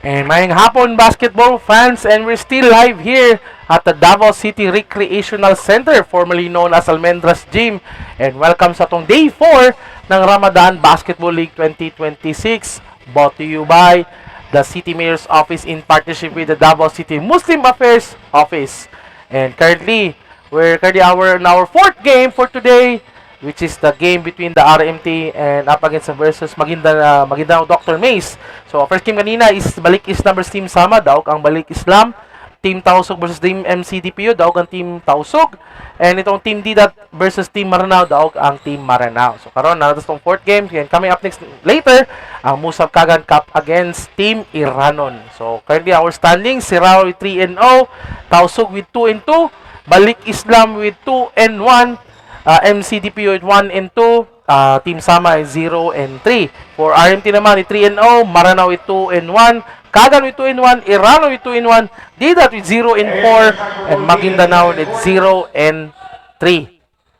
And mayang hapon, basketball fans, and we're still live here at the Davao City Recreational Center, formerly known as Almendras Gym. And welcome sa tong Day 4 ng Ramadan Basketball League 2026, brought to you by the City Mayor's Office in partnership with the Davao City Muslim Affairs Office. And currently, we're in our fourth game for today, which is the game between the RMT and up against the versus Maguindanao Dr. Mays. So, first game kanina is Balik Islam versus Team Sama, daog ang Balik Islam. Team Tausug versus Team MCDPU, daog ang Team Tausug. And itong Team Didat versus Team Maranao, daog ang Team Maranao. So, karon na itong fourth game. And coming up next later, ang Musab Kagan Cup against Team Iranon. So, currently our standings, Sirao with 3-0, Tausug with 2-2, Balik Islam with 2-1, MCDPU with 1-2, Team Sama is 0-3. For RMT naman, 3-0, Maranao with 2-1, Kagan with 2-1, Iranon with 2-1, Didat with 0-4, and Maguindanao with 0-3.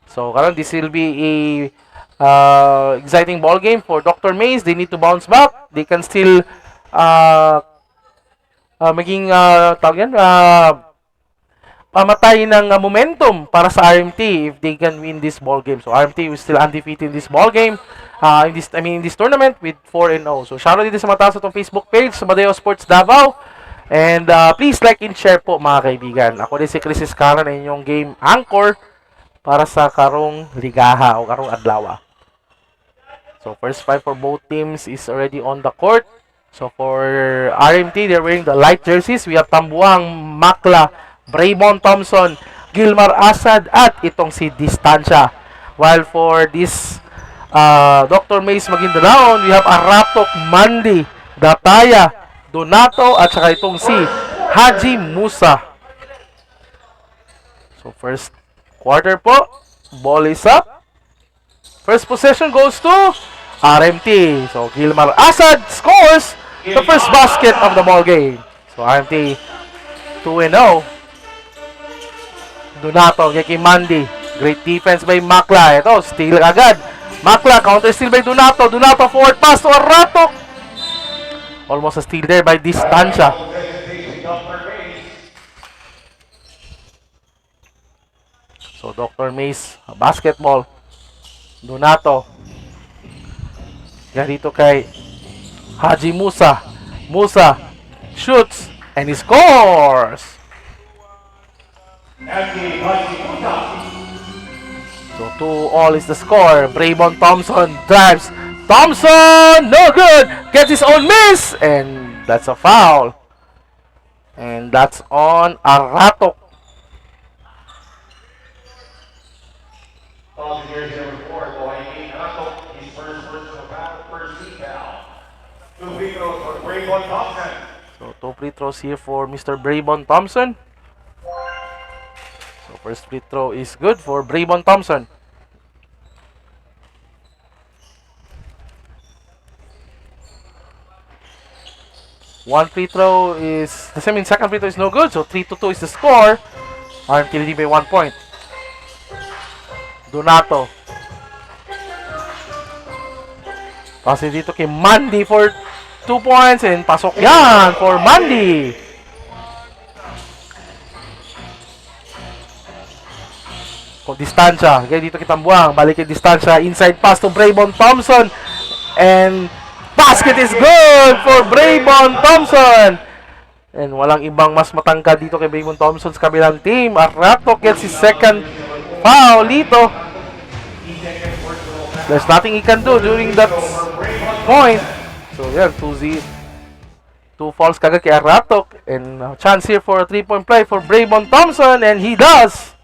So, karon this will be a exciting ball game for Dr. Mays. They need to bounce back. They can still pamatay ng momentum para sa RMT if they can win this ball game. So RMT is still undefeated in this ball game, in this tournament with 4-0. So shoutout dito sa mga tao sa itong Facebook page, sa Madeo Sports Davao. And please like and share po mga kaibigan. Ako din si Chris Iscara na inyong game anchor para sa karong ligaha o karong adlaw. So first five for both teams is already on the court. So for RMT, they're wearing the light jerseys. We have Tambuang, Makla, Braymon Thompson, Gilmar Asad, at itong si Distancia. While for this Dr. Mays Maguindanao, we have Aratok, Mandi, Dataya, Donato, at saka itong si Haji Musa. So first quarter po, ball is up. First possession goes to RMT. So Gilmar Asad scores the first basket of the ball game. So RMT 2-0. Donato, kay Mandi. Great defense by Makla. Ito, steal agad. Makla, counter steal by Donato. Donato, forward pass to Aratok. Almost a steal there by Distancia. So, Dr. Mays, basketball. Donato. Yan dito kay Haji Musa. Musa shoots and he scores. So 2-all is the score. Braymon Thompson drives. Thompson, no good. Gets his own miss, and that's a foul. And that's on Aratok. So 2 free throws here for Mr. Braymon Thompson. So first free throw is good for Braymon Thompson. One free throw is the same. In second free throw is no good. So 3-2 is the score. RMT leading by 1 point. Donato. Pasok dito kay Mandi for 2 points and pasok yan for Mandi. Kung Distancia, kaya dito Tambuang, balik kay Distancia, inside pass to Braymon Thompson, and basket is good for Braymon Thompson. And walang ibang mas matangkad dito kay Braymon Thompson sa kabilang team. Aratok gets his second foul dito. There's nothing he can do during that point. So yeah, 2 fouls kagad kay Aratok, and a chance here for a 3-point play for Braymon Thompson, and he does.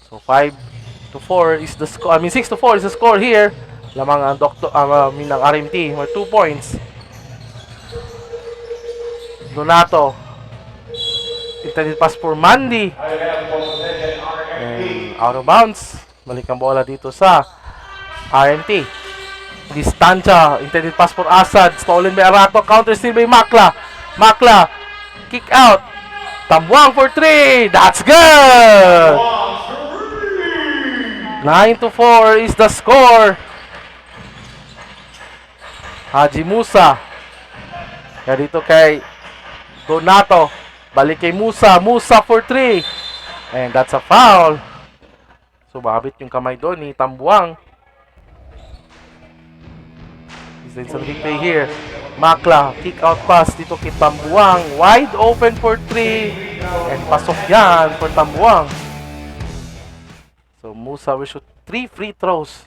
So 5-4 is the score. 6-4 is the score here. Lamang ang ng RMT, may 2 points. Donato. Intended pass for Mandi. And out of bounds. Balik ang bola dito sa RMT. Distancia. Intended pass for Asad. Stolen by Arato. Counter steal by Makla. Makla. Kick out. Tambuang for 3. That's good. 9-4 is the score. Haji Musa. Kaya dito kay Donato. Balik kay Musa. Musa for 3. And that's a foul. Sumabit yung kamay doon ni Tambuang. Is instant replay here. Makla, kick out pass dito kay Tambuang. Wide open for 3. And pasok yan for Tambuang. So Musa will shoot 3 free throws.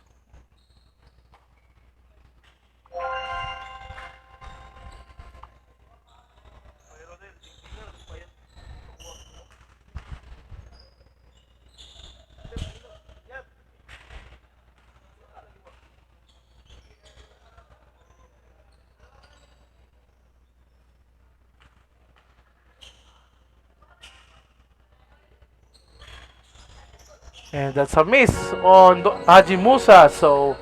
And that's a miss on Haji Musa. So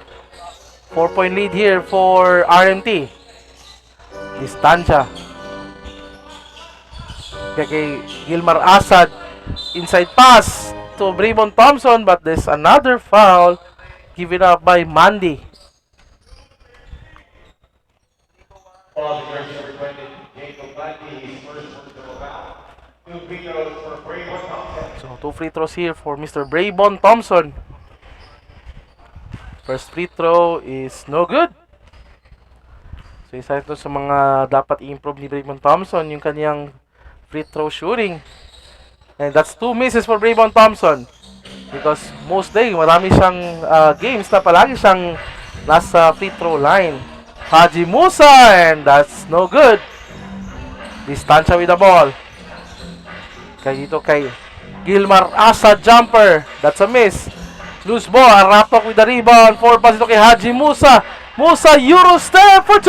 4-point lead here for RMT. Distansya. Kaya kay Gilmar Asad. Inside pass to Brayvon Thompson. But there's another foul given up by Mandy. So 2 free throws here for Mr. Brayvon Thompson. First free throw is no good. So isa ito sa mga dapat i-improve ni Brayvon Thompson, yung kaniyang free throw shooting. And that's 2 misses for Brayvon Thompson. Because most day, marami siyang games na palagi siyang nasa free throw line. Haji Musa, and that's no good. Distansya with the ball. Kaya dito kay Gilmar Asad jumper. That's a miss. Loose ball. Aratok with the rebound. 4 pass dito kay Haji Musa. Musa Euro step for 2.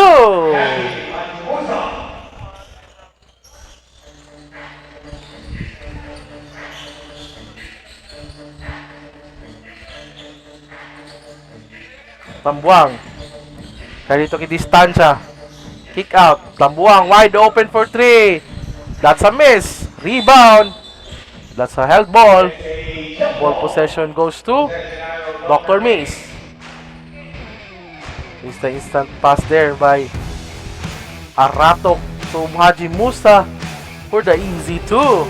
Tambuang. Kaya dito kay Distansya. Kick out. Tambuang wide open for 3. That's a miss. Rebound. That's a held ball. Ball possession goes to Dr. Mace. It's the instant pass there by Aratok to Haji Musa for the easy 2.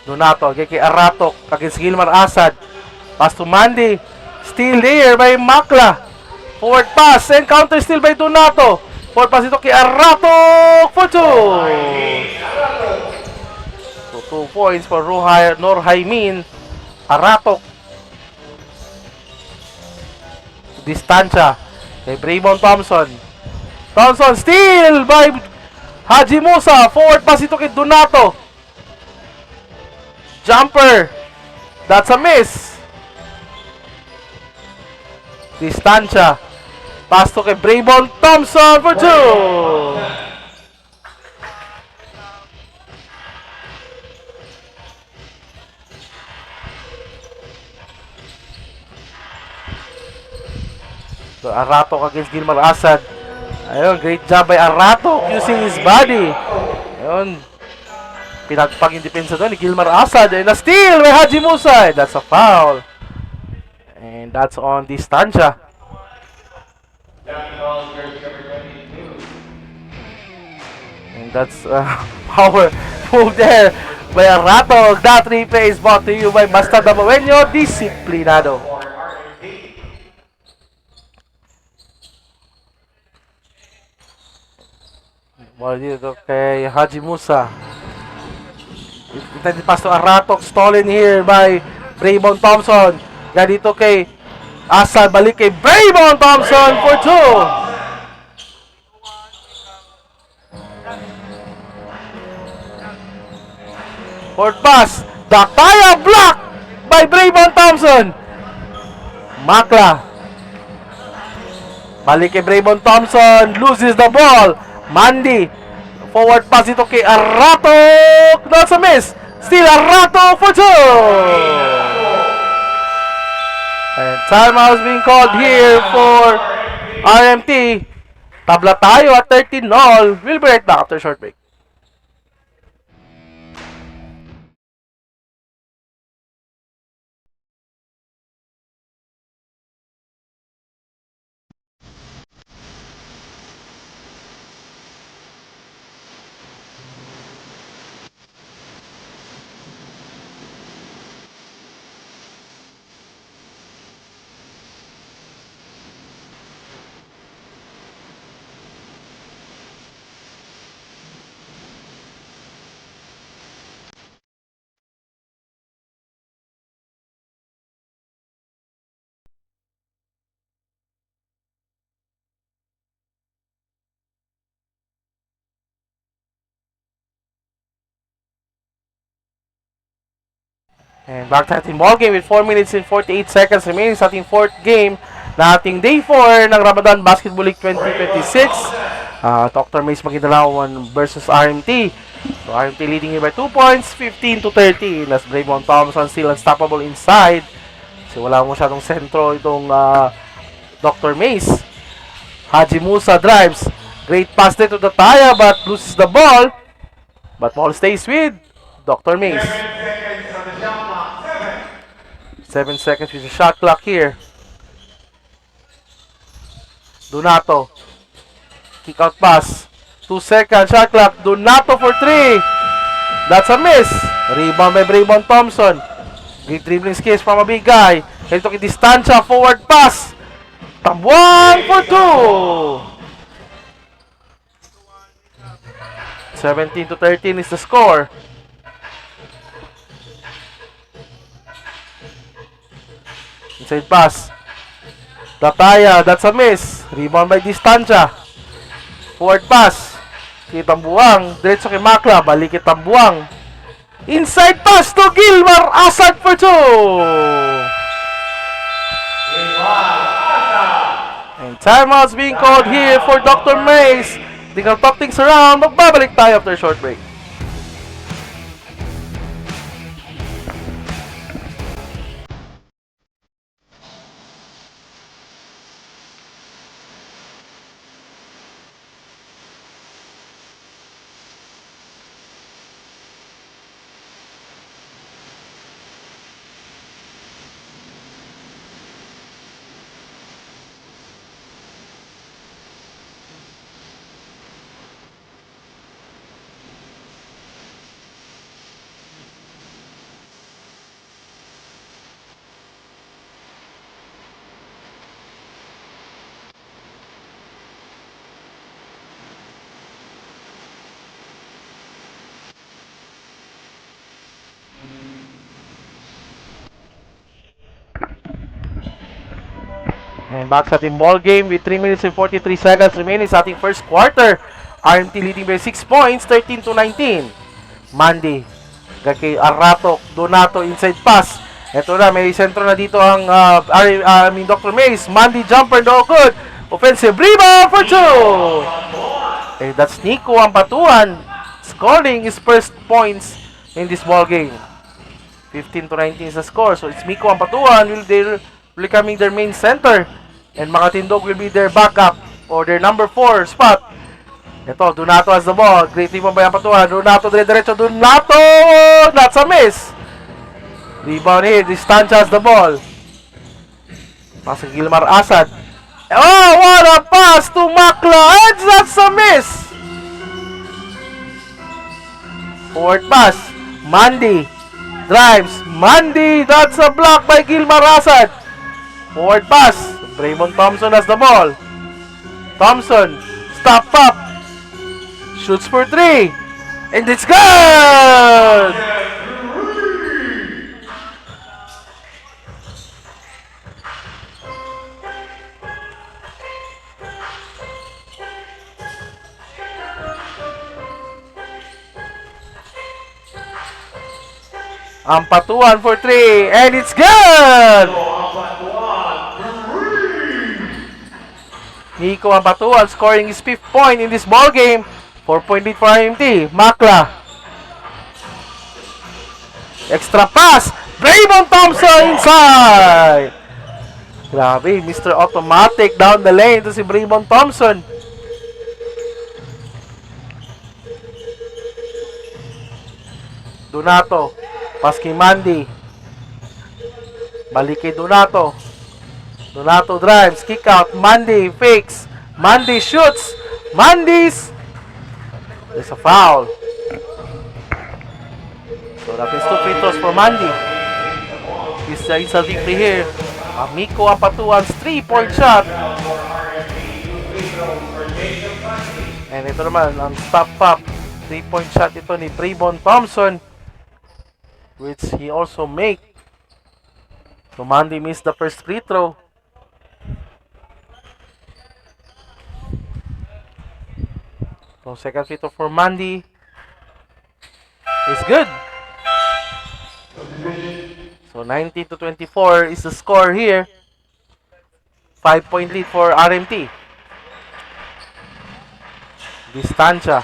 Donato kay Aratok against Gilmar Asad. Pass to Mandy. Steal there by Makla. Forward pass and counter steal by Donato. Forward pass ito kay Aratok for 2. So 2 points for Nur Haimin. Aratok. Distansya kay Brayvon Thompson. Thompson steal by Haji Musa. Forward pass ito kay Donato. Jumper. That's a miss. Distansya. Pass to kay Brayvon Thompson for 2. So Aratok against Gilmar Asad. Ayun, great job by Aratok using his body. Ayun. Pinagpag yung depensa doon ni Gilmar Asad. And a steal by Haji Musa. That's a foul. And that's on Distansya. And that's power move there by Aratok. That replay is brought to you by Master Dabawenyo Disciplinado. Ball dito kay Haji Musa. Intended pass to Aratok. Stolen here by Brayvon Thompson. Kaya dito kay Asad. Balik kay Brayvon Thompson for 2. Forward pass. Dakaya block by Brayvon Thompson. Makla. Balik kay Brayvon Thompson. Loses the ball. Mandy. Forward pass ito kay Aratok. That's a miss. Still Aratok for 2. And timeout being called here for RMT. Tabla tayo at 13-all. We'll be right back after a short break. And back to ating ball game with 4 minutes and 48 seconds remaining sa ating fourth game na ating day 4 ng Ramadan Basketball League 2026. Dr. Mays Maguindanao versus RMT. So RMT leading here by 2 points, 15-13. As Braymon Thompson still unstoppable inside. Kasi wala masyadong sentro itong Dr. Mays. Haji Musa drives. Great pass there to the Taya but loses the ball. But ball stays with Dr. Mays. 7 seconds with the shot clock here. Donato. Kick out pass. 2 seconds shot clock. Donato for 3. That's a miss. Rebound by Braymon Thompson. Great dribbling skills from a big guy. Ito distansya. Forward pass. Tambuang for 2. 17-13 is the score. Inside pass. Tataya, that's a miss. Rebound by Distancia. Forward pass. Tambuang, diretso kay Makla. Balik kay Tambuang. Inside pass to Gilmar Asad for 2. And timeouts being called here for Dr. Mays. They can talk things around. Magbabalik tayo after a short break. And back sa ating ball game with 3 minutes and 43 seconds remaining sa ating first quarter. RMT leading by 6 points, 13-19. Mandy, kay Arato, Donato inside pass. Ito na, may sentro na dito ang Dr. Mays. Mandy jumper, no good. Offensive rebound for 2. And that's Nico Ampatuan scoring his first points in this ball game. 15-19 is the score. So it's Nico Ampatuan will becoming their main center. And Makatindog will be their backup or their number 4 spot. Ito, Donato has the ball. Great rebound by Ampatuan. Donato dire-diretso. Donato! That's a miss. Rebound here. Distancia has the ball. Pass kay Gilmar Asad. Oh, what a pass to Makla. And that's a miss. Forward pass. Mandy. Drives. Mandy. That's a block by Gilmar Asad. Forward pass. Braymon Thompson has the ball. Thompson. Stop up. Shoots for 3. And it's good! Ampatuan for 3. And it's good! Nico Ampatuan scoring his 5th point in this ball game. 4-point lead for IMT. Makla. Extra pass. Braymon Thompson inside. Grabe, Mr. Automatic down the lane to si Braymon Thompson. Donato. Pass kay Mandy. Balik kay Donato. Donato drives, kick out, Mandy fakes, Mandy shoots, Mandy's. There's a foul. So that is 2 free throws for Mandy. He's insulting free here. Miko Ampatuan's 3-point shot. And ito naman, ang stop up 3-point shot ito ni Braymon Thompson, which he also make. So Mandy missed the first free throw. So second free throw for Mandy is good. So 19 to 24 is the score here. 5-point lead for RMT. Distancia.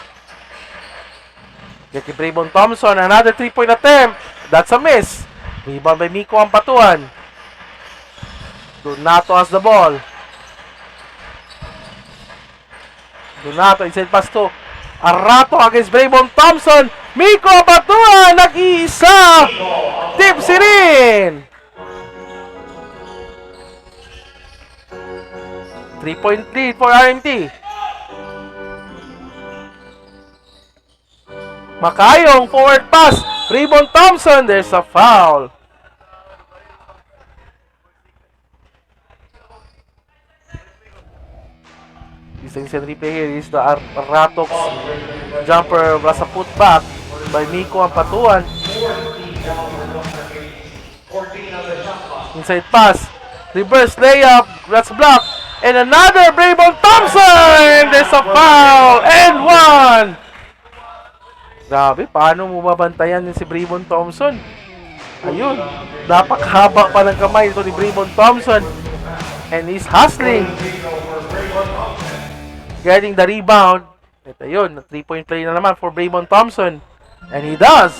Get Braybon Thompson, another 3-point attempt. That's a miss. Rebound by Miko Ampatuan. Donato has the ball. Donato inside pass to Arato against Braybon Thompson. Miko Ampatuan, nag-iisa. Tipsy rin. 3-point lead for RMT. Makayong forward pass. Braybon Thompson, there's a foul. This instant replay here is the Ratox jumper plus a putback by Miko Ampatuan. Inside pass. Reverse layup. That's blocked. And another Braybon Thompson! There's a foul! And one! Grabe, paano mo babantayan yun si Braybon Thompson? Ayun, napakahaba pa ng kamay ito ni Braybon Thompson. And he's hustling. Getting the rebound. Ito yun, 3-point play na naman for Braybon Thompson. And he does.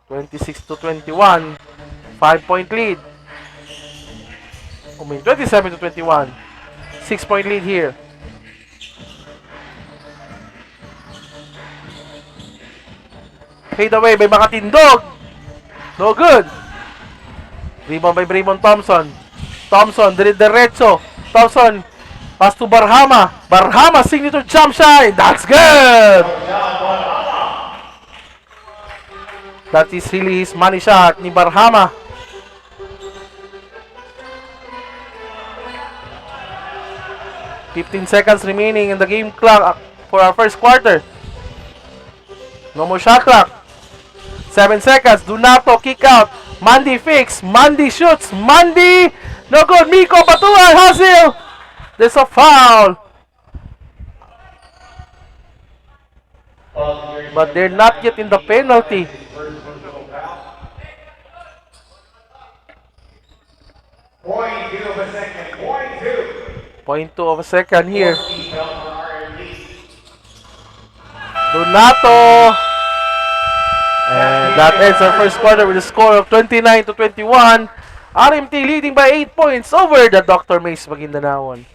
26 to 21. 5-point lead. 27 to 21. 6-point lead here. Fade away by Makatindog. No good. Rebound by Braybon Thompson. Thompson, diretso. Thompson, pass to Barhama. Barhama, signature jump shot. That's good. That is really his money shot ni Barhama. $15 seconds remaining in the game clock for our first quarter. No more shot clock. 7 seconds. Donato kick out. Mandy fix. Mandy shoots. Mandy. No good. Miko Ampatuan. Hasil. There's a foul. But they're not yet in the penalty. .2 of a second here. Donato. And that ends our first quarter with a score of 29 to 21. RMT leading by 8 points over the Dr. Mace Maguindanaon.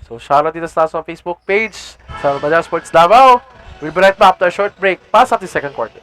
So shoutout dito sa Facebook page sa Badang Sports Davao. We'll be right back after a short break. Pass at the second quarter.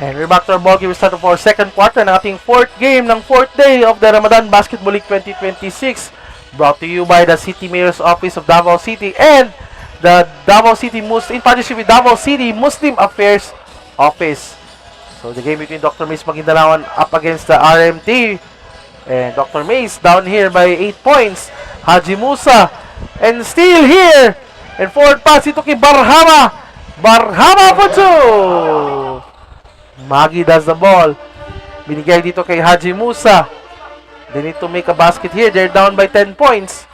And we're back to our ball game. We start for second quarter ng ating fourth game ng fourth day of the Ramadan Basketball League 2026. Brought to you by the City Mayor's Office of Davao City and the Davao City in partnership with Davao City Muslim Affairs Office. So the game between Dr. Mace Maguindanaon up against the RMT. And Dr. Mace down here by 8 points. Haji Musa. And still here. And forward pass ito kay Barhama. Barhama po two. Magi does the ball. Binigay dito kay Haji Musa. They need to make a basket here. They're down by 10 points.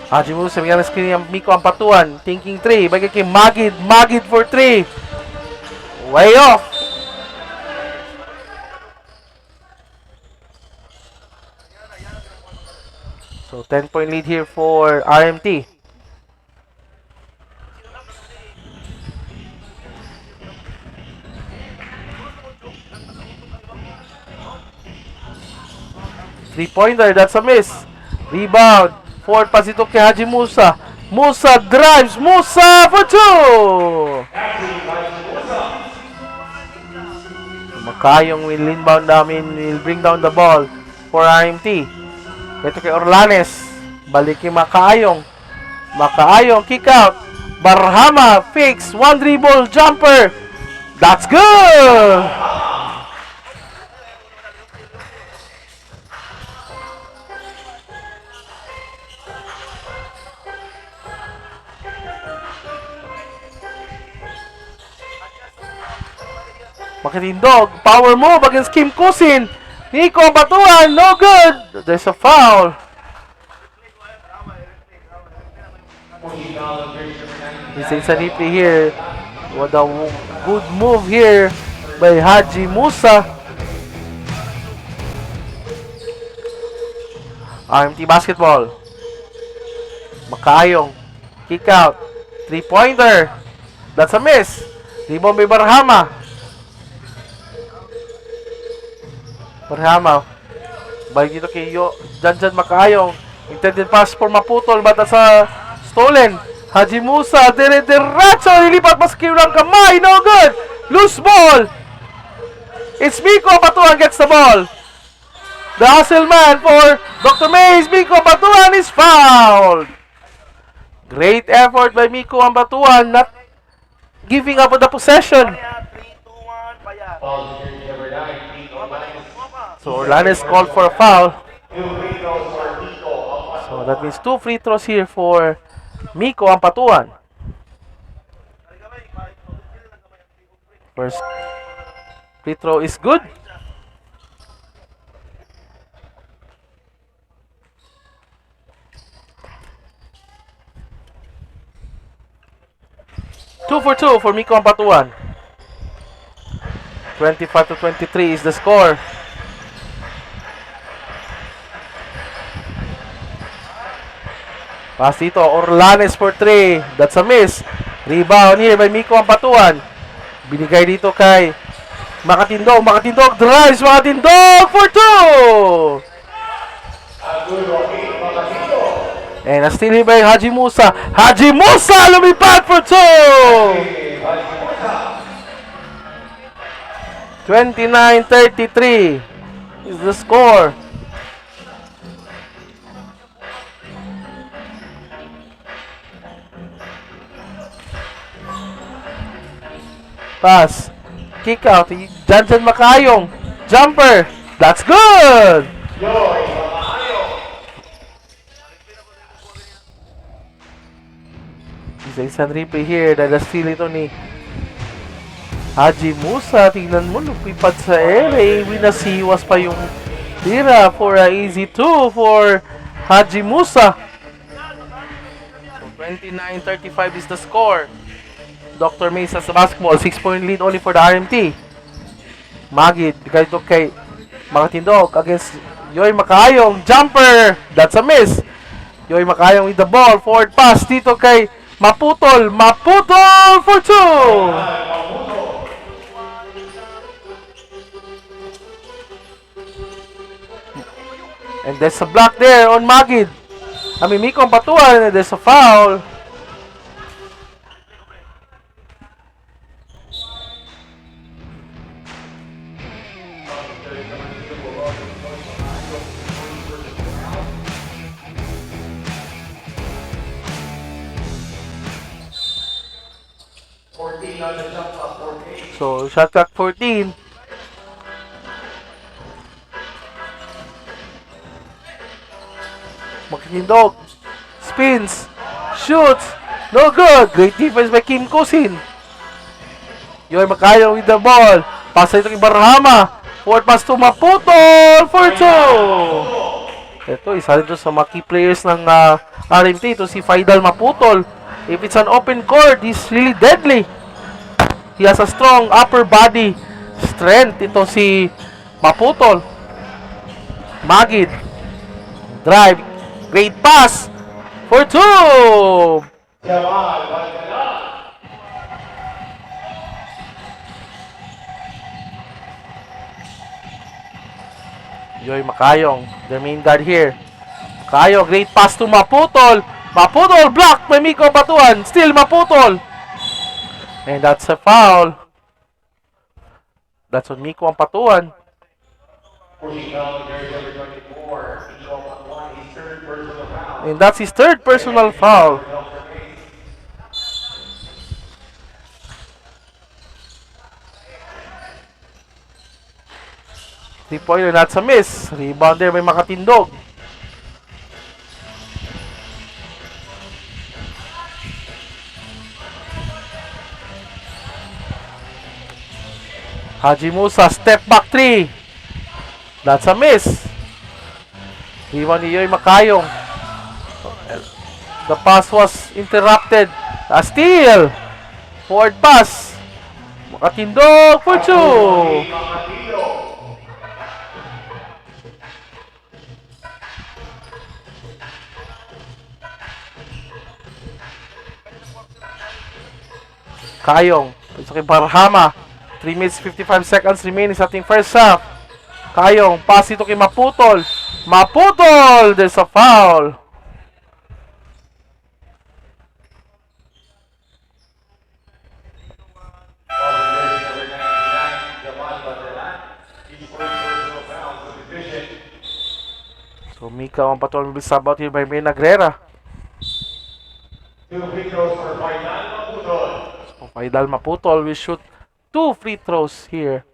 Haji Musa, bigyan ng screen ng Miko Ampatuan. Thinking 3. Bagay kay Magid. Magid for 3. Way off. So 10-point lead here for RMT. Three-pointer, that's a miss. Rebound. Forward pass ito kay Haji Musa. Musa drives. Musa for two! Makayong will inbound will bring down the ball for RMT. Ito kay Orlanes. Balik kay Makayong. Makayong, kick out. Barhama, fix. One dribble, jumper. That's good! Makatindog, power move against Kim Kusin. Nico Batuan, no good. There's a foul. This is a replay here. What a good move here by Haji Musa. RMT basketball. Makayong, kick out. Three-pointer. That's a miss. Rebound by Barhama. Barhama. Balik dito kay Janjan Makayong. Intended pass for Maputol, but that's stolen. Haji Musa, dire-diretso. Nilipat pa sa kilang kamay. No good. Loose ball. It's Miko Batuan gets the ball. The hustle man for Dr. Mays. Miko Batuan is fouled. Great effort by Miko Batuan, not giving up on the possession. So Orlanes called for a foul. So that means 2 free throws here for Miko Ampatuan. First free throw is good. Two for Miko Ampatuan. 25-23 is the score. Pass dito, Orlanes for 3. That's a miss. Rebound here by Miko Ampatuan. Binigay dito kay Makatindog. Makatindog drives. Makatindog for 2. And a steal here by Haji Musa. Haji Musa lumipad for 2. 29-33 is the score. Pass. Kick out. Janjan Makayong. Jumper. That's good! Isa-isang replay here. Dada-steal ito ni Haji Musa. Tingnan mo, lupipad sa ere. Winasiwas pa yung tira for a easy 2 for Haji Musa. So 29-35 is the score. Dr. Mesa sa basketball, 6-point lead only for the RMT. Magid, bigay ito kay Makatindog against Yoy Makayong. Jumper! That's a miss. Yoy Makayong with the ball. Forward pass dito kay Maputol. Maputol for 2. And there's a block there on Magid. Miko Ampatuan, and there's a foul. So, shot clock 14. Makatindog. Spins. Shoots. No good. Great defense by Kim Kusin. Yoy Makayong with the ball. Pasa ito kay Barhama. Forward pass to Maputol for 2. Ito, isa rin sa mga key players ng RMT. Ito si Faidal Maputol. If it's an open court, he's really deadly. He has a strong upper body strength. Ito si Maputol. Magid. Drive. Great pass for two. Yoy Makayong, the main guard here. Makayong, great pass to Maputol. Maputol, block by Miko Batuan. Still Maputol. And that's a foul. That's on Miko ang patuan. And that's his third personal foul. Three-pointer, that's a miss. Rebound there by Makatindog. Haji Musa, step back three. That's a miss. Rebound ni Yoy Makayong. The pass was interrupted. A steal. Forward pass. Makatindog for two. Kayong. Sa kay Barhama. 3 minutes 55 seconds remaining sa ating first half. Kayong. Pass ito kay Maputol. Maputol! There's a foul. So Mika ang patuloy will be subbed out here by May Nagrera. Two free throws for Faidal Maputol. So Faidal Maputol will shoot 2 free throws here.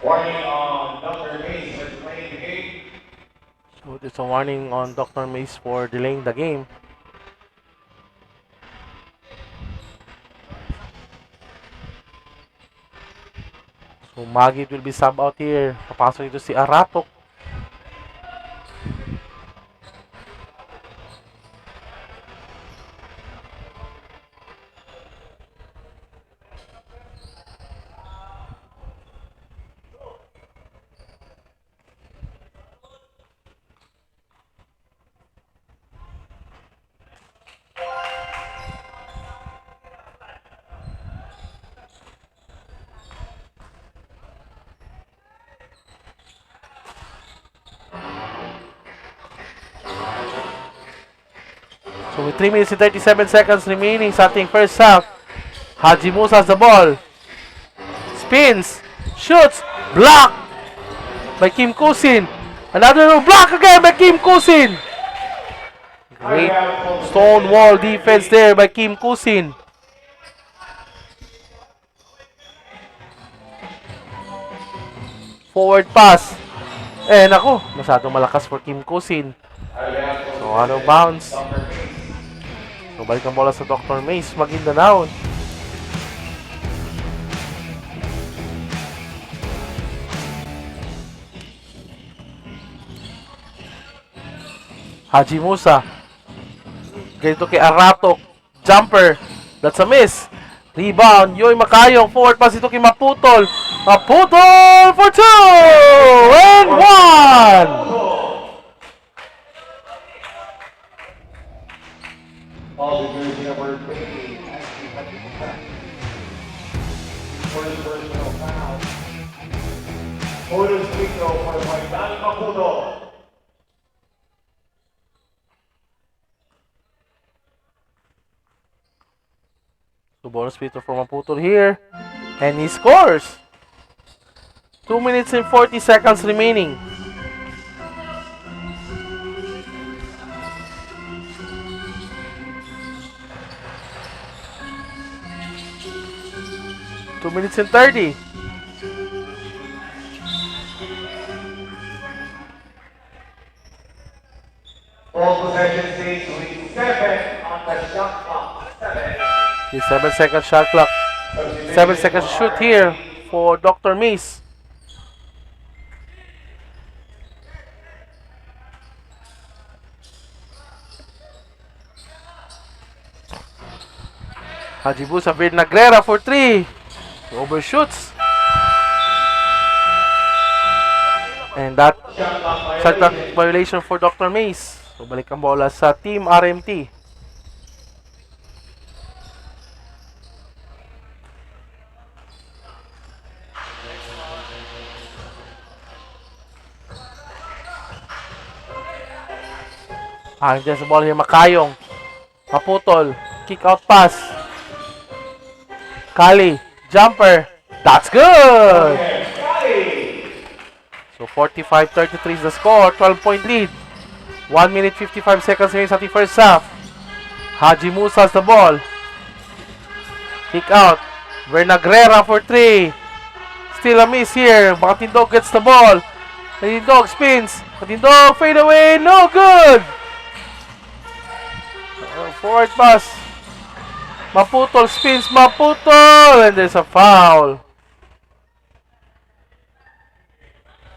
Warning on Dr. Mace for playing the game. So it's a warning on Dr. Mace for delaying the game. So Magid will be sub out here. Papasok ito si Aratok. So with 3 minutes and 37 seconds remaining sa ating first half, Haji Musa has the ball. Spins, shoots, block by Kim Kusin. Another block again by Kim Kusin. Great stonewall defense there by Kim Kusin. Forward pass. Eh nako, masyadong malakas for Kim Kusin. So out of bounds. So balik ang bola sa Dr. Mace, Maguindanao. Haji Musa. Ganito kay Aratok. Jumper. That's a miss. Rebound. Yoy Makayong. Forward pass ito kay Maputol. Maputol for 2 and 1. All the jersey number 15. First personal foul. Bonus free throw for Faidal Maputol. So bonus free throw for Maputol here. And he scores. 2 minutes and 40 seconds remaining. Two minutes and 30. All possession stays with 7 on the shot clock. 7. The 7-second shot clock. 7 seconds shoot here for Dr. Mace. Hajibusa Vernagrera for 3. Overshoots. And that shot clock violation for Dr. Mace. So balik ang bola sa Team RMT. Dyan sa bola here, Makayong. Maputol. Kick out pass. Kali. Jumper. That's good! So 45-33 is the score. 12-point lead. 1 minute 55 seconds remaining sa ating first half. Haji Musa has the ball. Kick out. Vernagrera for 3. Still a miss here. Makatindog gets the ball. Makatindog spins. Makatindog fade away. No good! Forward pass. Maputol spins. Maputol! And there's a foul.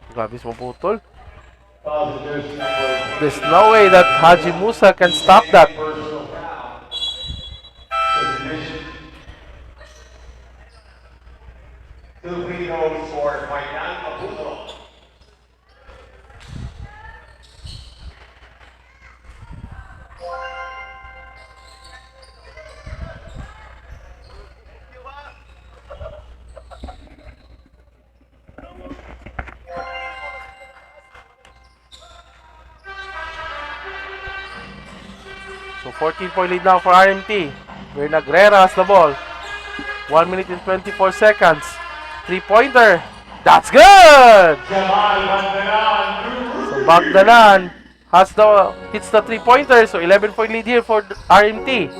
Grabe sa Maputol. There's no way that Haji Musa can stop that. Two free throws for Fainan Maputol. So 14-point lead now for RMT. Vernagrera has the ball. 1 minute and 24 seconds. 3-pointer. That's good! So Bagdanan hits the 3-pointer. So 11-point lead here for RMT.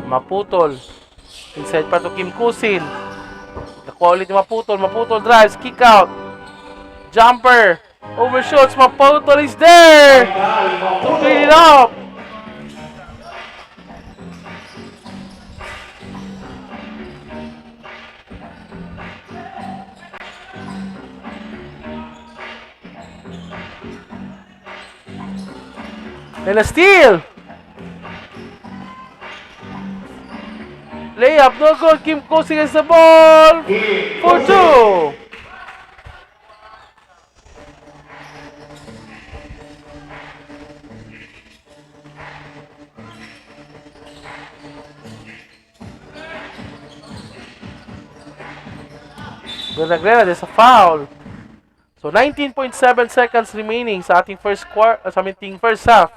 Maputol. Inside pa to Kim Kusin. Nakuha ulit ni Maputol. Maputol drives. Kick out. Jumper. Overshoots. Maputol is there! To clean it up. And a steal! Layup, no good. Kim Kusin gets the ball for 2. Vernagrera, there's a foul. So 19.7 seconds remaining sa ating first half.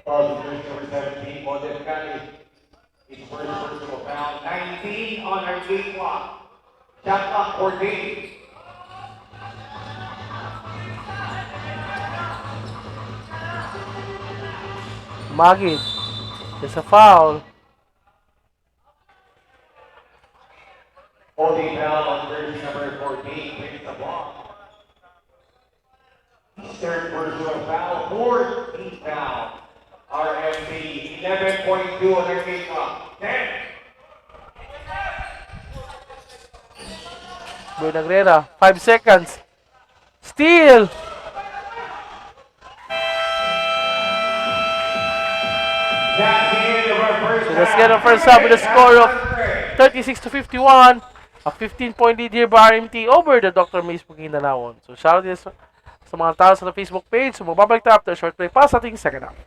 Number 17, Modern Cali. His first personal foul. 19 on our game clock. Shot clock 14. Magid, there's a foul. Holding foul on jersey number 14. Takes the block. Third personal foul. Fourth team foul. RMT 11.2 on their game clock. 10. Vernagrera, 5 seconds. Steal! That's the end of our first So let's get the first half with a score of 36-51. A 15-point lead here by RMT over the Dr. Mace Maguindanao. So shout out din sa mga tao sa Facebook page. So magbabalik tayo after a short break pa sa ating second half.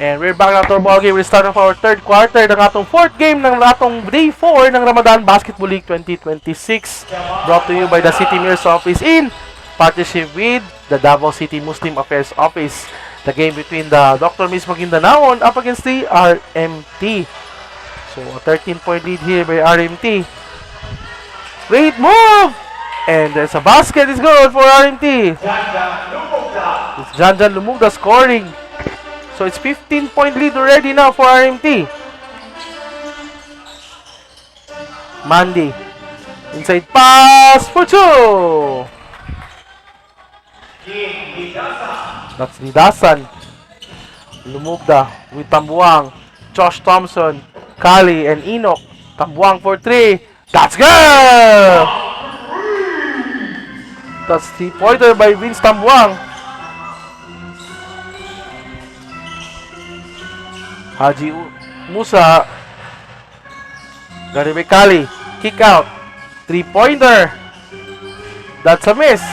And we're back na to ball game. We're starting for our third quarter ng atong fourth game ng atong day 4 ng Ramadan Basketball League 2026. Brought to you by the City Mayor's Office in partnership with the Davao City Muslim Affairs Office. The game between the Dr. Miss Maguindanaon up against the RMT. So a 13-point lead here by RMT. Great move! And there's a basket. It's good for RMT. It's Janjan Lumugda scoring. So it's 15-point lead already now for RMT. Mandy. Inside pass for two. That's Nidasan. Lumugda with Tambuang. Josh Thompson. Kali and Enoch. Tambuang for three. That's good! That's 3-pointer by Vince Tambuang. Haji Musa. Gary Kali. Kick out. 3-pointer. That's a miss.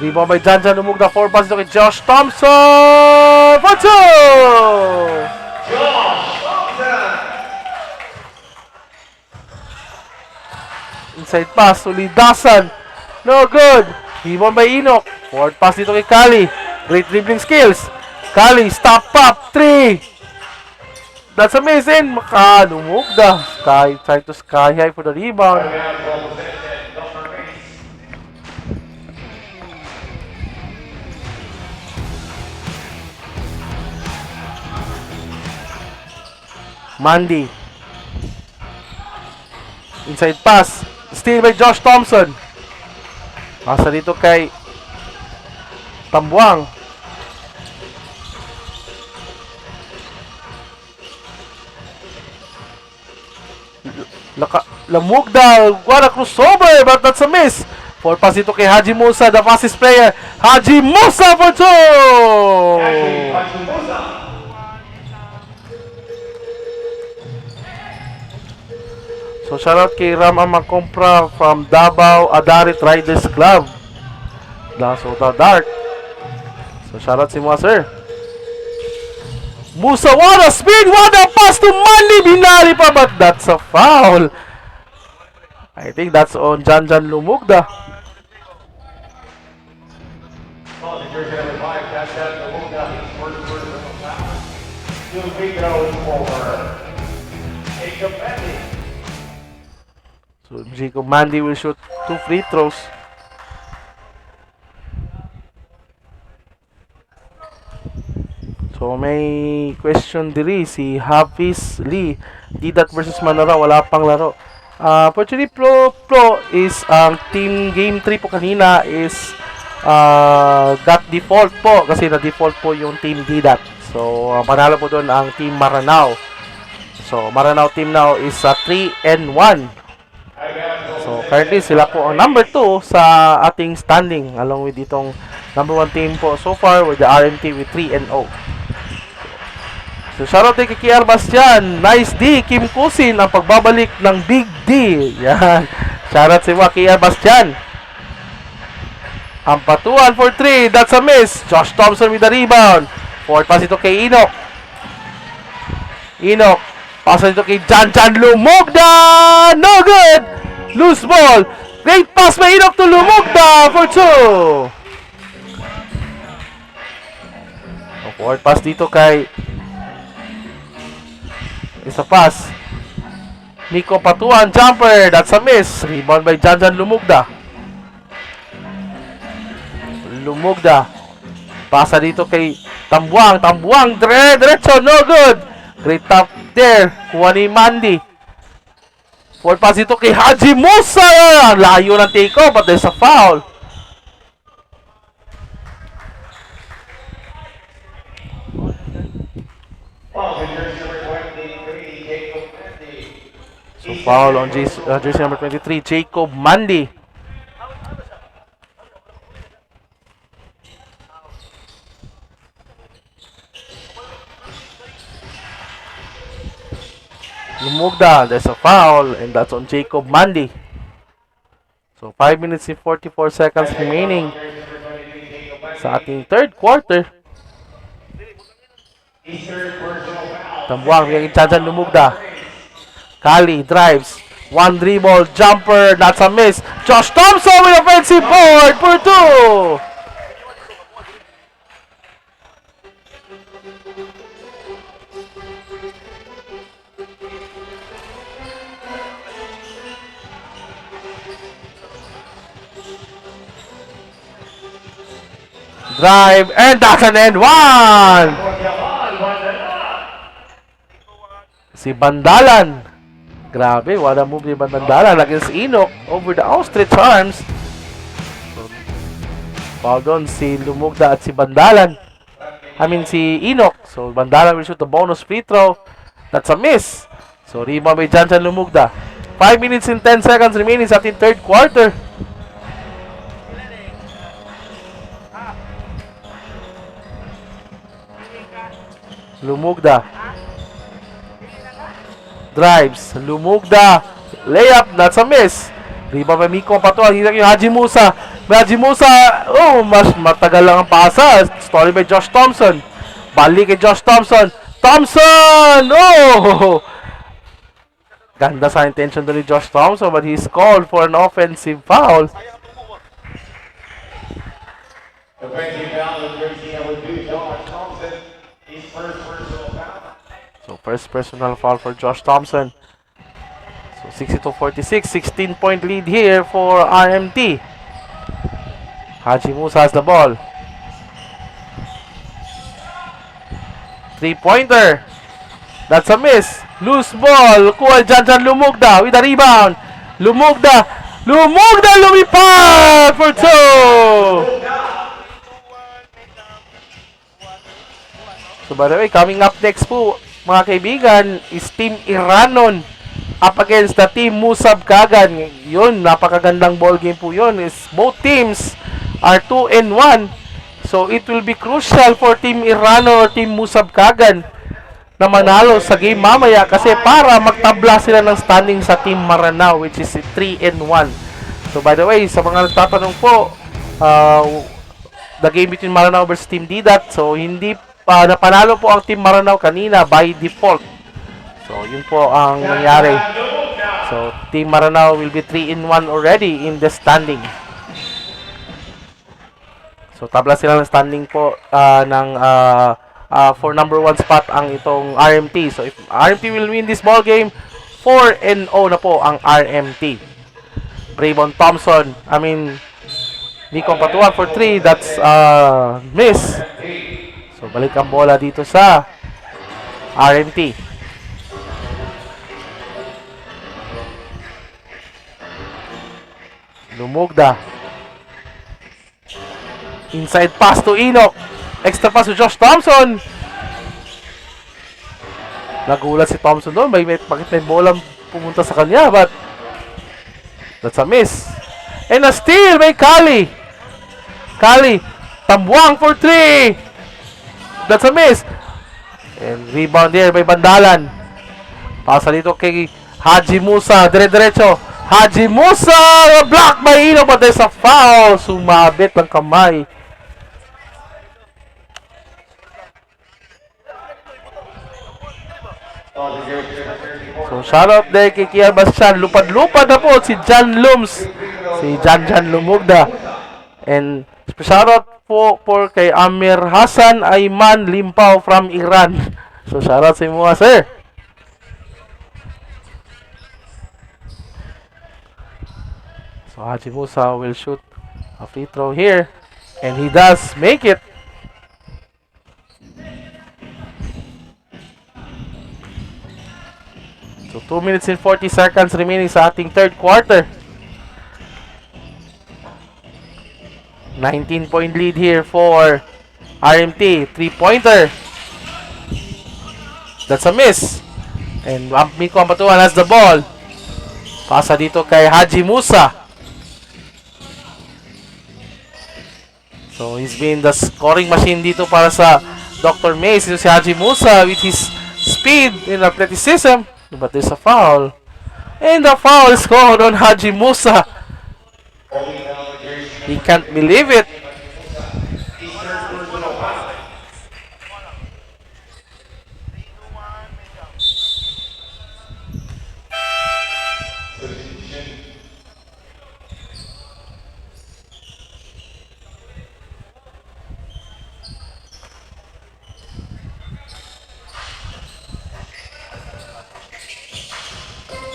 Rebound by Janjan Lumugda. 4 passes to Josh Thompson for two. Inside pass to Lidasan. No good. Rebound by Enoch. Forward pass dito kay Kali. Great dribbling skills. Kali, stop up. 3. That's amazing. Lumugda. Trying to sky high for the rebound. Mandy. Inside pass. Steal by Josh Thompson. Pasa dito kay Tambuang. Lumugda. What a crossover, but that's a miss. 4 pass dito kay Haji Musa, the fastest player. Haji Musa for two. So shout out kay Ram Amakompra from Davao Adarit Riders Club. Dasota Dart. So shout out si mga sir. Musa, what a speed! What a pass to Manly! Binari pa, but that's a foul. I think that's on Janjan Lumugda. So Jacob Mandy will shoot 2 free throws. So may question diri si Hafiz Lee. Didat versus Manara, wala pang laro. Fortunately Pro is ang team game 3 po kanina is got default po kasi na default po yung team Didat. So panalo po doon ang team Maranao. So Maranao team now is 3-1. So currently sila po ang number 2 sa ating standing along with itong number 1 team po so far with the RMT with 3-0. So shoutout kay Kiar Bastian. Nice D. Kim Kusin ang pagbabalik ng Big D. Yan. Shoutout si Kiar Bastian. Ang patuan for 3. That's a miss. Josh Thompson with the rebound. Forward pass ito kay Enoch. Enoch. Pasa dito kay Janjan Lumugda. No good. Loose ball. Great pass by Enoch to Lumugda for 2. Forward pass dito kay isa pass. Nico Patuan, jumper. That's a miss. Rebound by Janjan Lumugda. Lumugda. Pasa dito kay Tambuang. Tambuang. Diretso. No good. Great top there. Kuha ni Mandy. Forward pass dito kay Haji Musa. Layo ng take off but there's a foul. So foul on jersey number 23, Jacob Mandy. Lumugda, there's a foul and that's on Jacob Mandy. So 5 minutes and 44 seconds remaining sa ating third quarter. His third personal foul. Tambuang, may Janjan Lumugda. Kali drives. One dribble, jumper, that's a miss. Josh Thompson with offensive board for 2. Drive, and that's an end one. Si Bandalan. Grabe, wala move ni Bandalan against Enoch over the outstretched arms. Foul doon si Lumugda at si Bandalan. I mean si Enoch. So Bandalan will shoot the bonus free throw. That's a miss. So rebound by Janjan Lumugda. 5 minutes and 10 seconds remaining sa ating third quarter. Lumugda. Drives. Lumugda. Layup. That's a miss. Rebound by Miko Patuan. Hirap yung Haji Musa. Haji Musa. Oh, mas matagal lang ang pasa. Story by Josh Thompson. Balik kay Josh Thompson. Thompson! Oh! Ganda sa intention doon ni Josh Thompson, but he's called for an offensive foul. Offensive foul is jersey number 2, Josh Thompson. His first personal foul. So, first personal foul for Josh Thompson. So, 62-46, 16-point lead here for RMT. Haji Musa has the ball. 3-pointer. That's a miss. Loose ball. Kuha Janjan Lumugda with a rebound. Lumugda. Lumipad for 2. So by the way, coming up next po, mga kaibigan, is Team Iranon up against the Team Musab Kagan. Yun, napakagandang ball game po yun. Is both teams are 2-1. So it will be crucial for Team Iranon or Team Musab Kagan na manalo sa game mamaya kasi para magtabla sila ng standing sa Team Maranao, which is 3-1. So by the way, sa mga nagtatanong po, the game between Maranao versus Team Didat, so hindi napanalo po ang Team Maranao kanina by default. So yun po ang nangyari. So Team Maranao will be 3-1 already in the standing. So tabla sila ng standing po for number 1 spot ang itong RMT. So if RMT will win this ball game, 4-0 na po ang RMT. Brayvon Thompson, Nico Patuan for 3, that's miss. So balik ang bola dito sa RMT. Lumugda. Inside pass to Enoch. Extra pass to Josh Thompson. Nagulat si Thompson doon. Bakit may bola pumunta sa kanya? But that's a miss. And a steal by Kali. Tambuang for 3. That's a miss. And rebound there by Bandalan. Pasa dito kay Haji Musa. Dire-diretso. Haji Musa. Block by Enoch, but there's a foul. Sumabit ng kamay. So, shoutout there kay Kian Bastian. Lupad-lupad na po si Jan Lums. Si Janjan Lumugda. And shoutout po kay Amir Hassan Ayman Limpaw from Iran. So, shoutout sa inyo mga sir. So, Haji Musa will shoot a free throw here. And he does make it. So 2 minutes and 40 seconds remaining sa ating third quarter. 19-point lead here for RMT. 3-pointer. That's a miss. And Miko Ampatuan has the ball. Pasa dito kay Haji Musa. So he's been the scoring machine dito para sa Dr. Mays. Ito si Haji Musa with his speed and athleticism. But there's a foul. And the foul is called on Haji Musa. He can't believe it.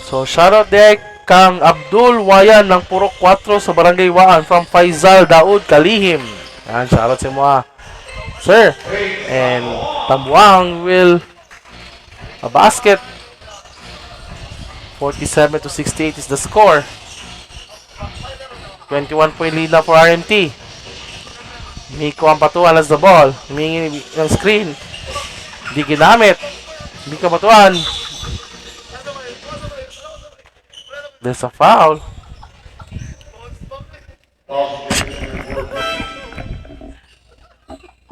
So, shoutout din kang Abdul Wayan ng Purok 4 sa Barangay Waan from Faisal Daud Kalihim. Yan, shoutout sa mga sir. And Tambuang will a basket. 47 to 68 is the score. 21 point lead na for RMT. Miko Ampatuan has the ball. Humingi ng screen. Hindi ginamit. Miko Ampatuan. There's a foul.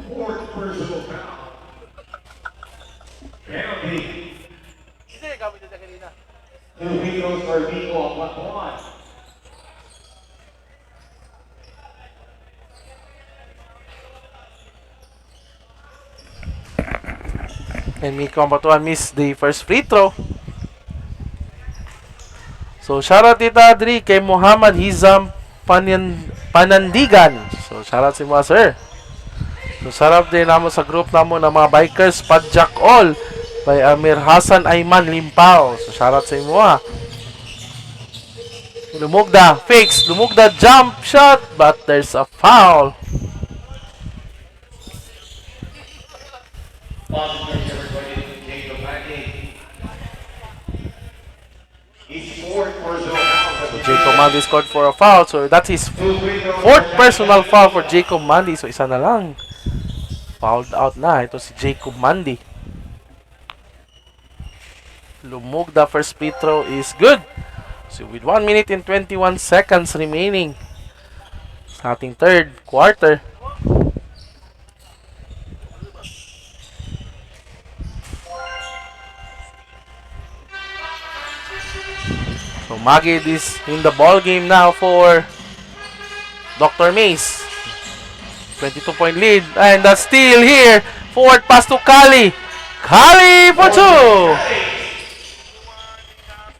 Fourth personal foul. Penalty. Two free throws for Miko Ampatuan. And Miko Ampatuan missed the first free throw. So, shoutout dito Adri kay Muhammad Hizam Panandigan. So, shoutout si mga sir. So, shoutout din naman sa group naman ng mga bikers Padjak All by Amir Hassan Ayman Limpao. So, shoutout sa imo ha. Lumugda, fakes, Lumugda jump shot, but there's a foul. Jacob Mandy. He scored personal foul. So, Jacob Mandy scored for a foul. So, that's his fourth personal foul for Jacob Mandy. So, isa na lang. Fouled out na. Ito si Jacob Mandy. Lumugda first free throw is good. So, with 1 minute and 21 seconds remaining sa ating third quarter. So, Magid is in the ball game now for Dr. Mace. 22-point lead. And that's still here. Forward pass to Kali. Kali for 2.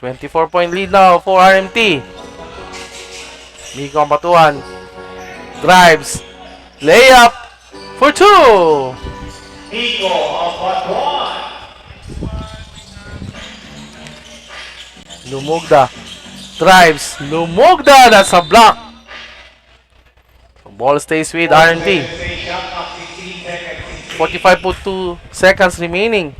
24-point lead now for RMT. Miko Ampatuan drives. Layup for 2. Miko Ampatuan. Lumugda drives. Lumugda. That's a block. So ball stays with RMT. 45.2 seconds remaining.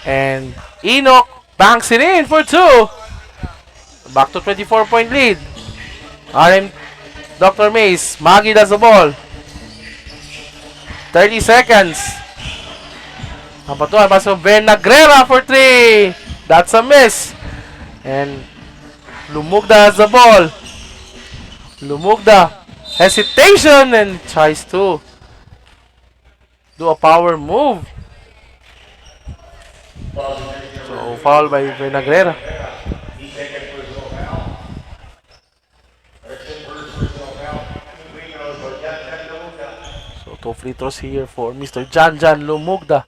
And Enoch banks it in for 2. Back to 24-point lead. Dr. Mace. Magid has the ball. 30 seconds. Ampatuan pass to Vernagrera for 3. That's a miss. And Lumugda has the ball. Lumugda. Hesitation and tries to do a power move. So, foul by Vernagrera. So, 2 free throws here for Mr. Jan Lumugda.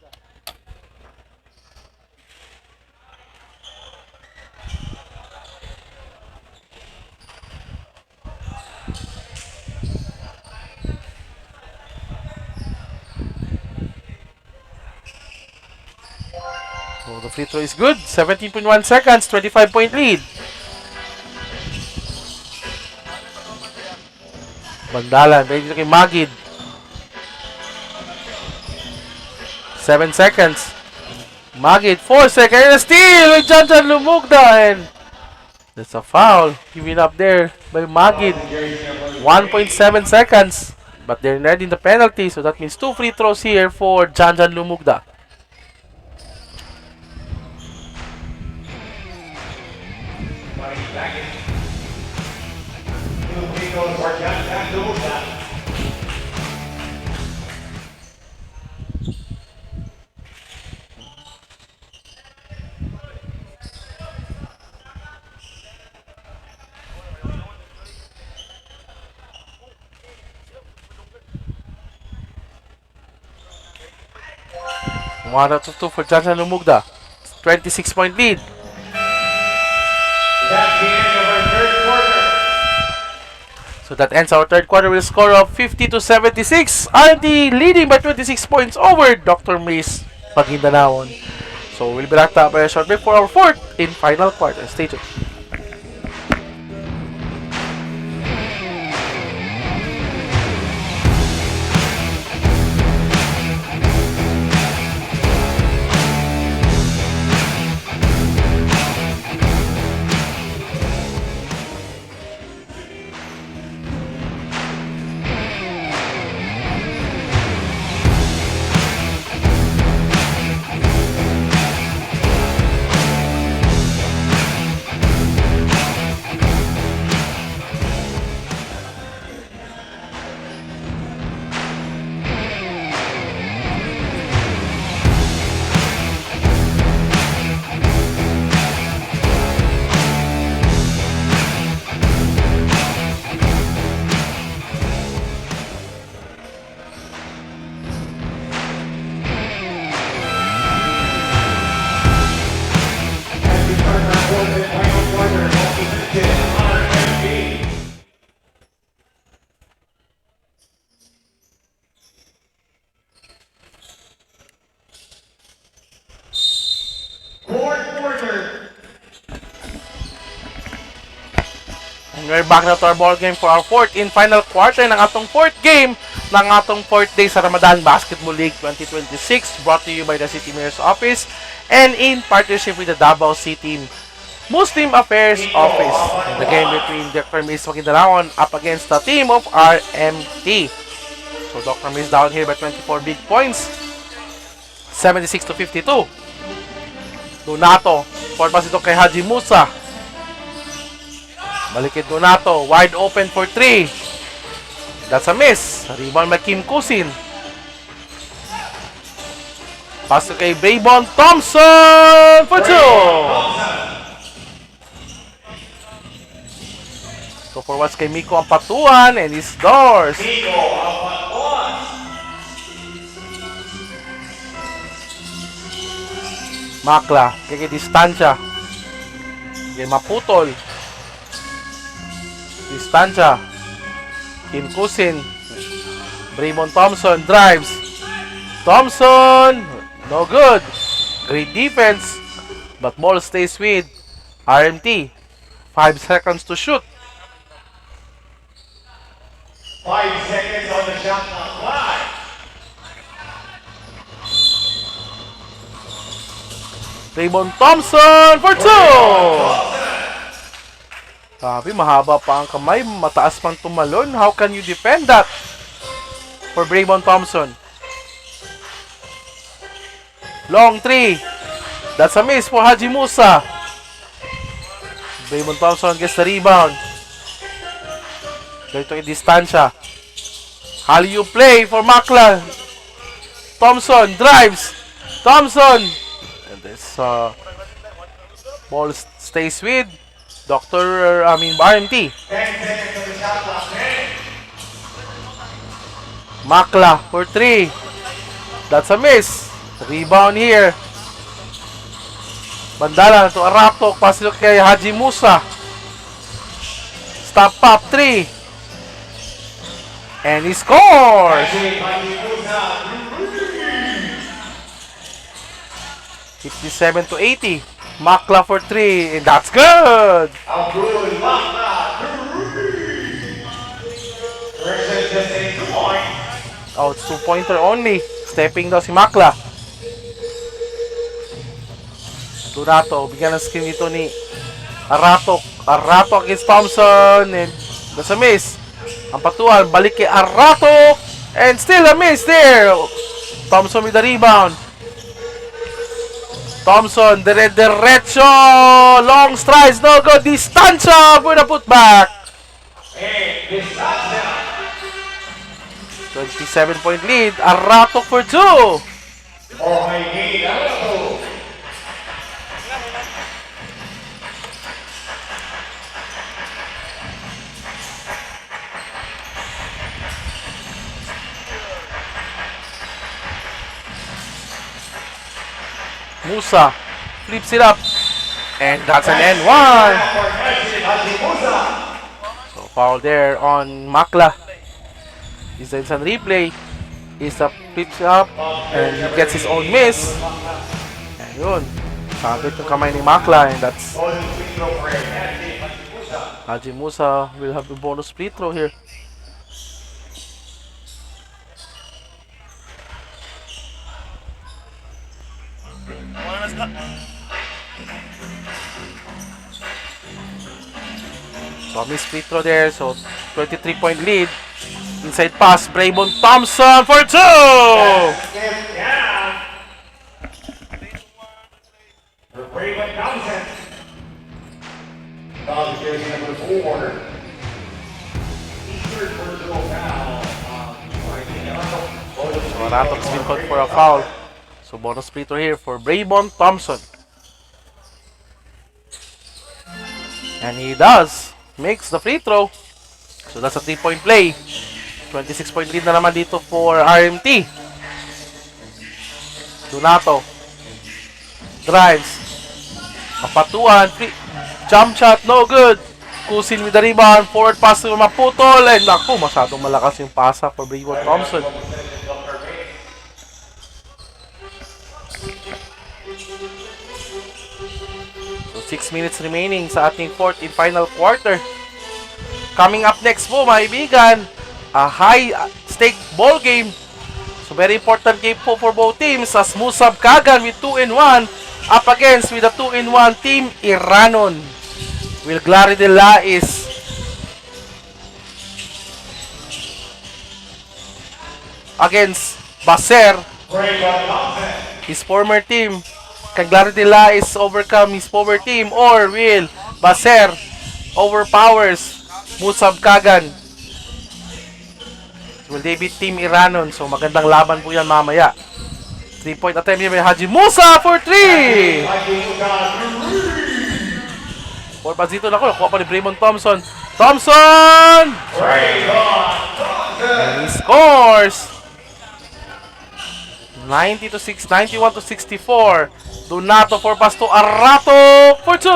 So, the free throw is good. 17.1 seconds, 25-point lead. Bandalan, ready kay Magid. 7 seconds. Magid, 4 seconds. And a steal with Jan Lumugda. And that's a foul. Given up there by Magid. 1.7 seconds. But they're not in the penalty. So that means 2 free throws here for Jan Lumugda. One out of 2 for Jan Lumugda. 26-point lead. That's the end of our third quarter. So that ends our third quarter with a score of 50-76. RMT leading by 26 points over Dr. Mace Maguindanaon. So we'll be back after a short break for our fourth in final quarter. Stay tuned. As we start our fourth and final quarter, represented RMT. Fourth quarter. And we're back na to our ball game for our fourth in final quarter ng atong fourth game ng atong fourth day sa Ramadan Basketball League 2026, brought to you by the City Mayor's Office and in partnership with the Davao City Muslim Affairs Office. In the game between Dr. Mace Maguindanaon up against the team of RMT. So Dr. Mace down here by 24 big points, 76-52. Donato, for pass ito kay Haji Musa. Balikid Donato, wide open for 3. That's a miss. Rebound by Kim Kusin. Pass to kay Braybon Thompson for 2. So forwards kay Miko Ampatuan and his doors. Nico Ampatuan. Makla, kay distansya. Kay Maputol. Distansya. Kim Kusin. Braymon Thompson drives. Thompson, no good. Great defense, but ball stays with RMT. 5 seconds to shoot. 5 seconds on the shot clock. Braymon Thompson for 2. Sabi, mahaba pa ang kamay, mataas pang tumalon. How can you defend that? For Braymon Thompson. Long 3. That's a miss for Haji Musa. Braymon Thompson gets the rebound. Dito yung distansya. Hallyu play for Makla. Thompson drives. Thompson. And this ball stays with RMT. 10 seconds on the shot clock. 10. Makla for 3. That's a miss. Rebound here. Bandala to Aratok. Pass ito kay Haji Musa. Stop up 3. And he scores! 57-80. Makla for 3. And that's good! Abdul Makla. Versus just a 2-point. Oh, it's 2-pointer only. Stepping daw si Makla. Donato, bigyan ng screen dito ni Aratok. Aratok against Thompson. And that's a miss. Ang patuan, balik kay Aratok. And still a miss there. Thompson with the rebound. Thompson, diretso. Long strides, no good. Distansya for the putback. And distansya. 27-point lead. Aratok for 2. Okay, Aratok. Musa flips it up. And that's an N1. foul there on Makla. Is the instant replay. Is a pitch up and he gets his own miss. Ayun. Sabit yung kamay ni Makla and that's Bonus free throw for Haji Musa. Haji Musa will have a bonus free throw here. So a missed free throw there. So 23-point lead. Inside pass, Braybon Thompson for 2! Step down. For Braylon Thompson. Foul jersey number 4. Third personal foul. So Ratok's been called for a foul. So bonus free throw here for Braybon Thompson. And he does. Makes the free throw. So that's a 3-point play. 26-point lead na naman dito for RMT. Donato. Drives. Kapatuan. Jump shot. No good. Kusin with the rebound. Forward pass to Maputol. And naku, masyadong malakas yung pasa for Braybon Thompson. So 6 minutes remaining sa ating fourth and final quarter. Coming up next po, mga kaibigan, a high-stake ball game. So very important game po for both teams as Musab Kagan with 2-1 up against with a 2-1 team Iranon. Will Glary de Lais against Baser, his former team. Can Glary de Lais overcome his former team or will Baser overpowers Musab Kagan? Will they beat Team Iranon? So magandang laban po yan mamaya. 3-point attempt here by Haji Musa for 3! 4 pa dito na ko. Nakuha pa ni Braymon Thompson. Thompson! And he scores! 91 to 64. Donato for pass to Arato for 2!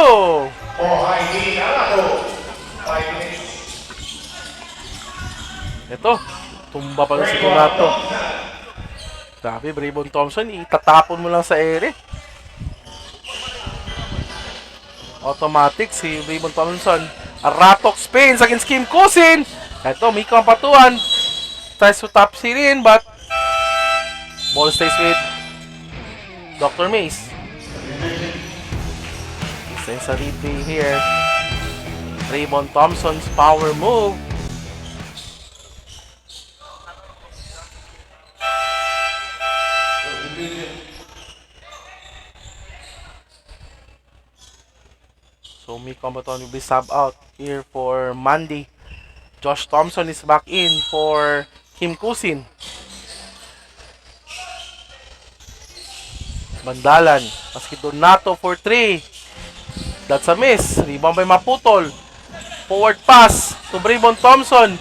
Ito, tumba pa rin si Donato. Grabe, Braybon Thompson, itatapon mo lang sa ere. Automatic si Braybon Thompson. Aratok spins against Kim Kusin. Ito, Miko ang patuan. Tries to top Sirin, but ball stays with Dr. Mace. Since a replay here. Braybon Thompson's power move. So Miko Ambaton will be sub out here for Monday. Josh Thompson is back in for Kim Kusin. Bandalan. Paski Donato for 3. That's a miss. Rebound by Maputol. Forward pass to Braybon Thompson.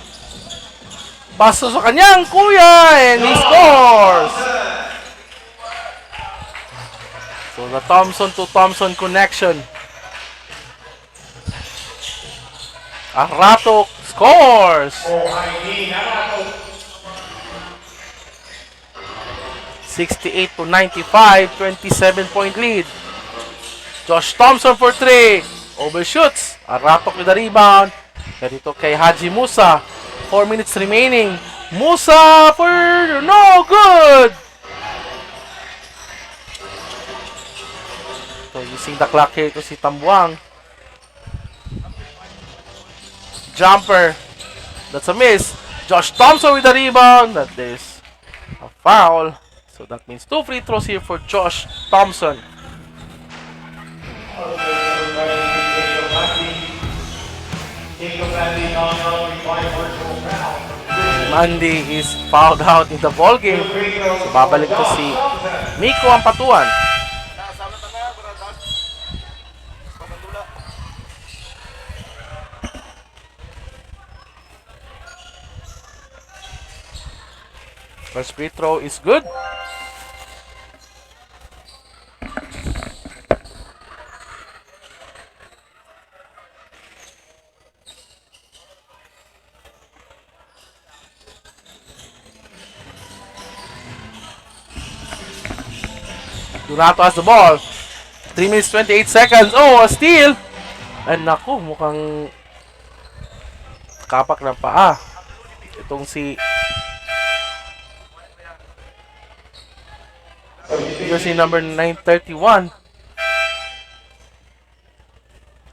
Paso sa kanyang kuya and he scores! So the Thompson to Thompson connection. Aratok scores! 68 to 95, 27-point lead. Josh Thompson for 3. Overshoots. Aratok with the rebound. Ganito kay Haji Musa. 4 minutes remaining. Musa for no good! So using the clock here to si Tambuang. Jumper. That's a miss. Josh Thompson with the rebound. That is a foul. So that means 2 free throws here for Josh Thompson. Mandy is fouled out in the ball game. So babalik to si Miko ang patuan. First free throw is good. Donato has the ball. 3 minutes 28 seconds. Oh, a steal! And naku, mukhang kapak ng paa. Itong si jersey number 931.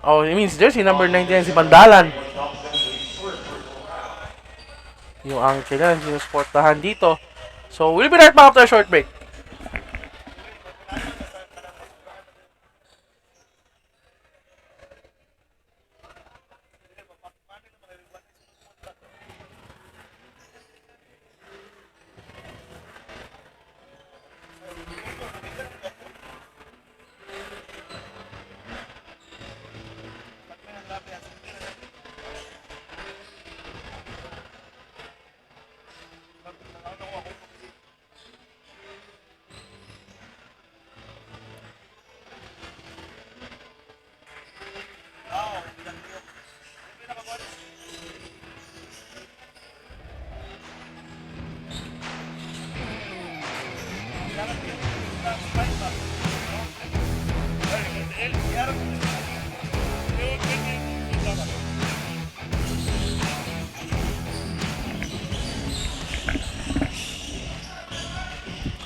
Oh, it means jersey number 99 si Bandalan. Yung ang kailangan sinusportahan dito. So, we'll be right back after a short break.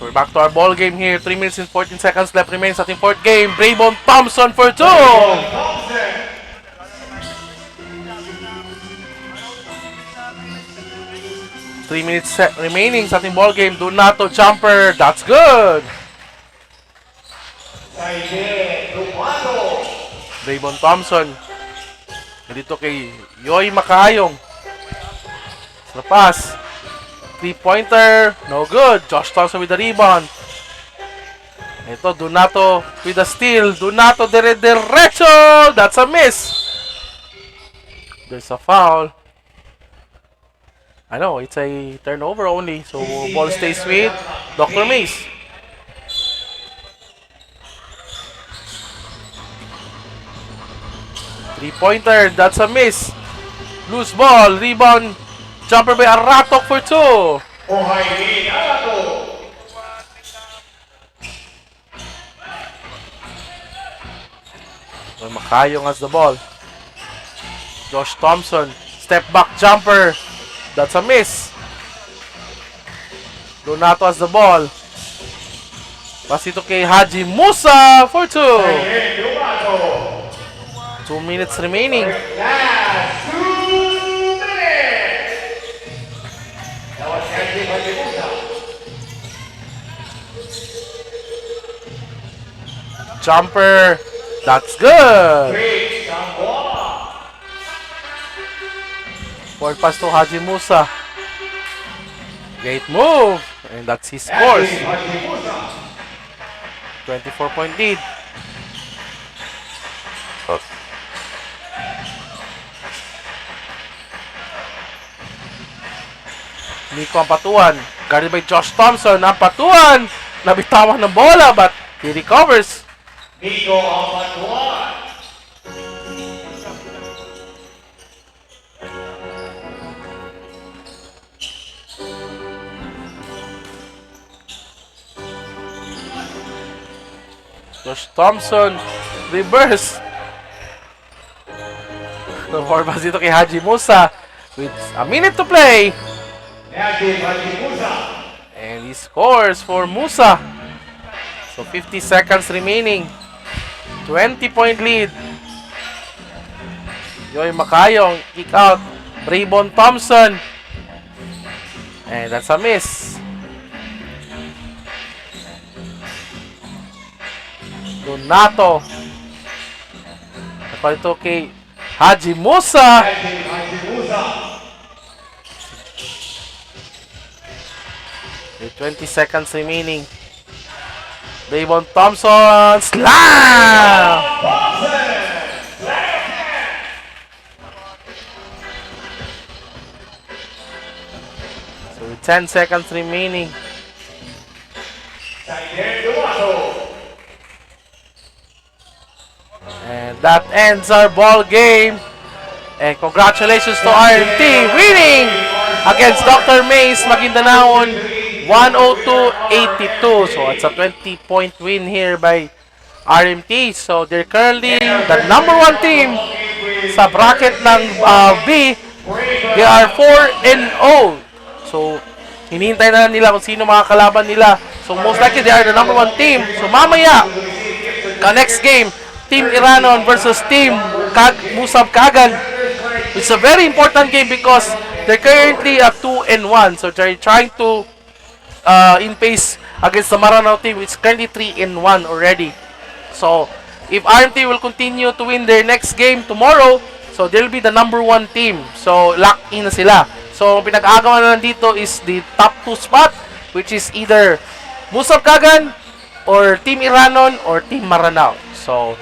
We're back to our ball game here. 3 minutes and 14 seconds left remains sa ating fourth game. Braybon Thompson for 2. 3 minutes remaining sa ating ball game. Donato jumper. That's good. Braybon Thompson. Dito kay Yoy Makayong. Sa pass. 3-pointer. No good. Josh Thompson with the rebound. Ito, Donato with the steal. Donato dire-diretso. That's a miss. There's a foul. I know, it's a turnover only. So, ball stays with Dr. Mace. Three-pointer. That's a miss. Loose ball. Rebound. Jumper by Aratok for 2. Makayong has the ball. Josh Thompson. Step back jumper. That's a miss. Donato has the ball. Pass ito kay Haji Musa for 2. 2 minutes remaining. Jumper. That's good. Forward pass to Haji Musa. Great move. And that's his scores. 24-point lead. Nico ang patuan. Guarded by Josh Thompson. Ang patuan. Nabitawan ng bola but he recovers. Nico ang patuan. Josh Thompson. Reverse. No more pass dito kay Haji Musa. With a minute to play. And he scores for Musa. So 50 seconds remaining. 20-point lead. Yoy Makayong. Kick out. Braybon Thompson. And that's a miss. Donato. Napal ito kay Haji Musa. With 20 seconds remaining. Braybon Thompson. Slam! So with 10 seconds remaining. And that ends our ball game. And congratulations to our team winning against Dr. Mace Maguindanaon 102-82. So it's a 20-point win here by RMT. So they're currently the number 1 team sa bracket ng B. They are 4-0. So hinihintay na nila kung sino mga kalaban nila. So most likely they are the number 1 team. So mamaya, next game, Team Iranon versus Team Musab Kagan. It's a very important game because they're currently at 2-1. So they're trying to in pace against the Maranao team, which is currently 3-1 already. So if RMT will continue to win their next game tomorrow, so they'll be the number 1 team. So lock in na sila. So ang pinag-aagawan na lang dito is the top 2 spot, which is either Musab Kagan or Team Iranon or Team Maranao. So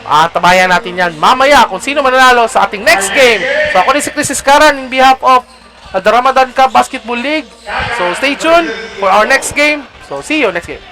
tabayan natin yan mamaya kung sino mananalo sa ating next game. So ako ni si Chris Iscaran in behalf of the Ramadan Cup Basketball League. So stay tuned for our next game. So see you next game.